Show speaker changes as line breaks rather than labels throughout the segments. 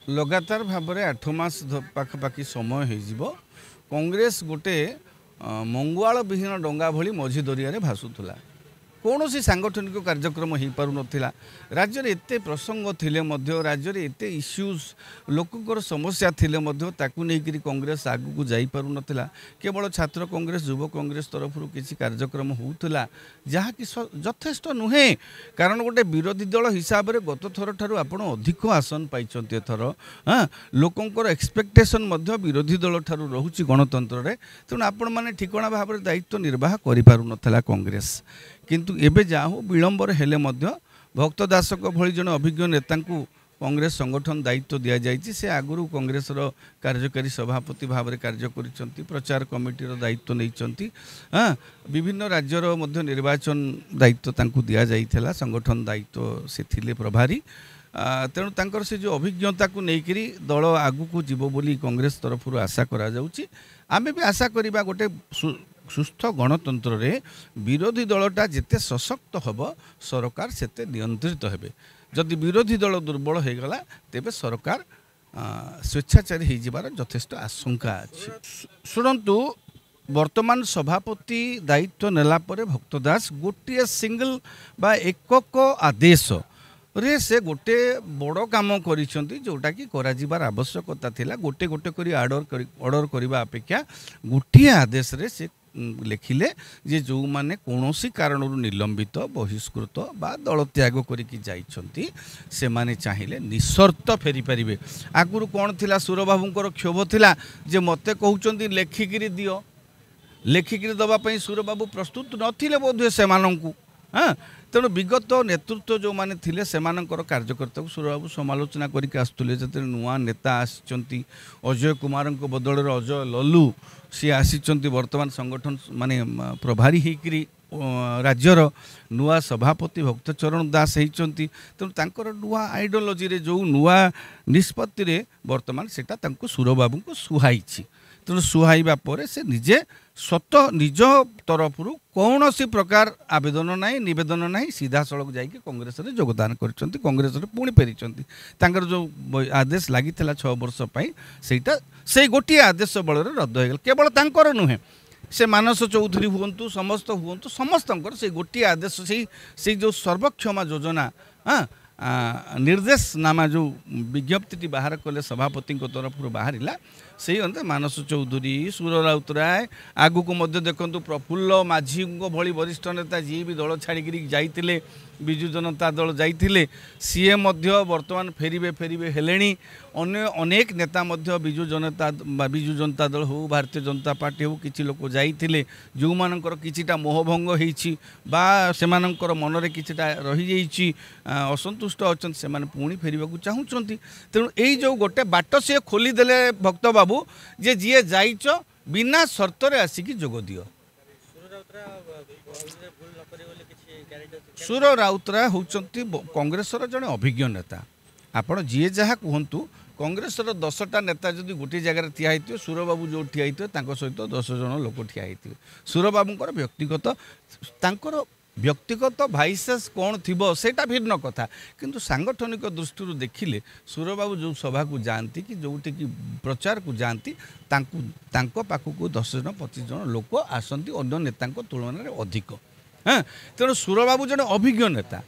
लगातार भाव में 8 मास पाखापाखि समय हो कांग्रेस गोटे मंगुआल विहीन डंगा भली मझी दरिया भासुला कौन सी सांगठनिक कार्यक्रम हो पार नाला राज्य में एत प्रसंग थिले राज्य में एत इश्यूज लोकंर समस्या थिले नहीं कांग्रेस आगू को जाई पारु नथिला केवल छात्र कांग्रेस युव कांग्रेस तरफ किसी कार्यक्रम होउथिला जहाँकि यथेष्ट नुहे कारण गोटे विरोधी दल हिसाब से गत थर ठारू आपण अधिक आसन पाइछन्ते एथर हाँ लोकंर एक्सपेक्टेशन विरोधी दल ठारू रहुछि गणतंत्र रे तेणु आपण माने ठिकणा भाव में दायित्व निर्वाह करि पारु नथिला कांग्रेस किंतु एबे जाहु विलंबर हेले मध्य भक्त दासक भली जन अभिज्ञ नेता कांग्रेस संगठन दायित्व दि जाइए से आगुरी कांग्रेस कार्यकारी सभापति भाव में कार्य कर प्रचार कमिटीर दायित्व नहीं हाँ विभिन्न राज्यर मध्य निर्वाचन दायित्व तांकु दिया जाइथिला संगठन दायित्व से थिले प्रभारी तेणु तांकर से जो अभिज्ञता को लेकरी दल आगु को जीव बोली कांग्रेस तरफ आशा करा जाउची आमे भी आशा करिबा गोटे सुस्थ गणतंत्र रे विरोधी दलटा जिते सशक्त हब सरकार सेते नियंत्रित हेबे जदि विरोधी दल दुर्बल हो गला तेबे सरकार स्वेच्छाचारी हो जबार यथेष्ट आशंका अछि शुणंतु वर्तमान सभापति दायित्व नेला परे भक्तदास गोटे सिंगल बा एकक आदेश रे से गोटे बड़ काम करिसेंती जोटा कि करा जिबार आवश्यकता थिला गोटे गोटे करी ऑर्डर करबा अपेक्षा गोटे आदेश रे से लिखिले जे जो माने कौनसी कारण निलंबित बहिष्कृत बा दल त्याग करिकी से माने चाहिए निशर्त फेरी पारिबे आगुरु कौन थिला सुर बाबूंकर क्षोभ थिला जे मते कहउचंती लेखिकिरी दियो लेखिकिरी दबा पई सुर बाबू प्रस्तुत नथिले बोधे सेमानंकु हाँ तेणु विगत नेतृत्व जो माने थिले सेमानंकर कार्यकर्ता को सुरबाबू समालोचना करके आसुले जते नुआ नेता आसिचंती अजय कुमार बदल अजय लल्लू सी आसिचंती वर्तमान संगठन माने प्रभारी होकरी राज्यर नुआ सभापति भक्तचरण दास होती तेणु तांकर नुआ आइडियोलॉजी रे जो नुआ निष्पत्ति रे वर्तमान सेटा तांको सुरबाबू को सुहाई तेणु सुहाइबा परे से निजे सत निज तरफ कौन सी प्रकार आवेदन ना नवेदन ना सीधा सड़क जाकि कांग्रेस रे योगदान कर कांग्रेस रे पुणी फेरी जो आदेश लगी 6 वर्ष सेटा से गोटे आदेश बल रद्द हो केवल तांकर नुहे से मानस चौधरी हूँ समस्त से गोटे आदेश से जो सर्वक्षमा योजना हाँ निर्देशनामा जो विज्ञप्ति बाहर कले सभापति तरफ बाहर से अंत मानस चौधरी सुर राउतराय आगु को मध्य देखंतु प्रफुल्ल माझी भली वरिष्ठ नेता जी भी दल छाड़ी जाइतिले विजु जनता दल जाइतिले सीए मध्य वर्तमान फेरिबे हेलेनी अन्य अनेक नेता मध्य विजु जनता दल हो भारतीय जनता पार्टी हो किछि लोक जाइतिले जो मानकर किछिटा मोहभंग होईछि बा सेमानकर मन रे किछिटा रहि जाइछि असंतुष्ट अछन से माने पुणी फेरिबाकू चाहुचंती तेणु एई जो गोटे बाट से खोली देले भक्त बाबू जे जीए जाइच बिना शर्त रे आसिकी जोग दियो सुर राउतराय होउचंती कांग्रेस जड़े अभिज्ञ नेता आपण जीए जहाँ कहतु कांग्रेस 10टा नेता जदि गोटे जगह ठिया होते सुर बाबू जो ठिया होते सहित 10 जन लोक ठिया होते सुर बाबूंकर व्यक्तिगत भाइसेस कौन थी सेटा भिन्न कथा किंतु सांगठनिक दृष्टि देखिले सुर बाबू जो सभा को जाती कि जोटी कि प्रचार को जाती पाखक 10 जन 25 जन लोक आसती अन्य नेता तुलन में अधिक हाँ तेणु सुर बाबू जड़े अभिज्ञ नेता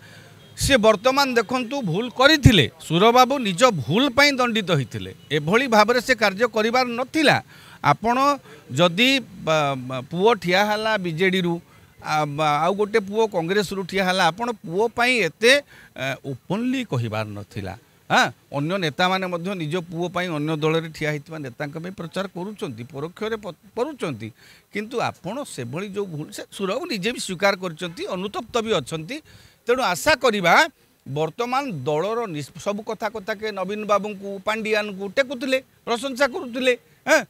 सी वर्तमान देखंतु भूल करथिले सुर बाबू निज भूल पाई दंडित होइथिले एभली भाव से कार्य करिवार नथिला आपण जदि पुओ ठिया हला बीजेडी रु आउ गोटे पुओ कांग्रेस रु ठिया हला आपण पुओ पाई एते ओपनली कहिबार नथिला हाँ अन्य नेता माने मध्य निज पुओ पाई अन्य दल रे ठिया हितबा नेता पे प्रचार करूचंती परोक्ष रे करूचंती किंतु आपण से भली जो भूल से सुरबाबू निजे भी स्वीकार करचंती अनुतप्त भी अछंती तेणु आशा करिबा वर्तमान दलर सब कथा के नवीन बाबू को पांडियान को टेकुले प्रशंसा करुले हाँ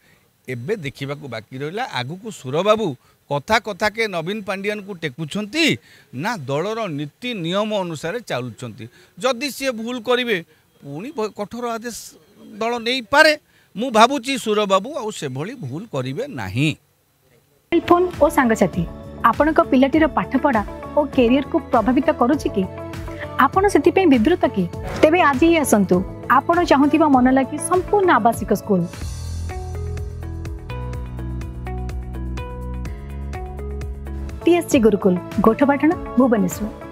एबे देखा बाकी रहा आगु को सुर बाबू कथा के नवीन पांडियान को टेकुछंती ना दलर नीति नियम अनुसार चलुंट जदि सी भूल करेंगे पुणी कठोर आदेश दल नहीं पारे मु भावुची सुर बाबू आ से भली भूल करेंगे नहीं।
फोन और सांगसाथी आपण पिलाटीर पाठपढ़ा और कैरियर को प्रभावित करुच्ची कि आपण से विवृत कि तेबे आज ही आसतु आपण चाहूथिबा मन लगी संपूर्ण आवासिक स्कूल TSC गुरुकुल गोठपाटण भुवनेश्वर।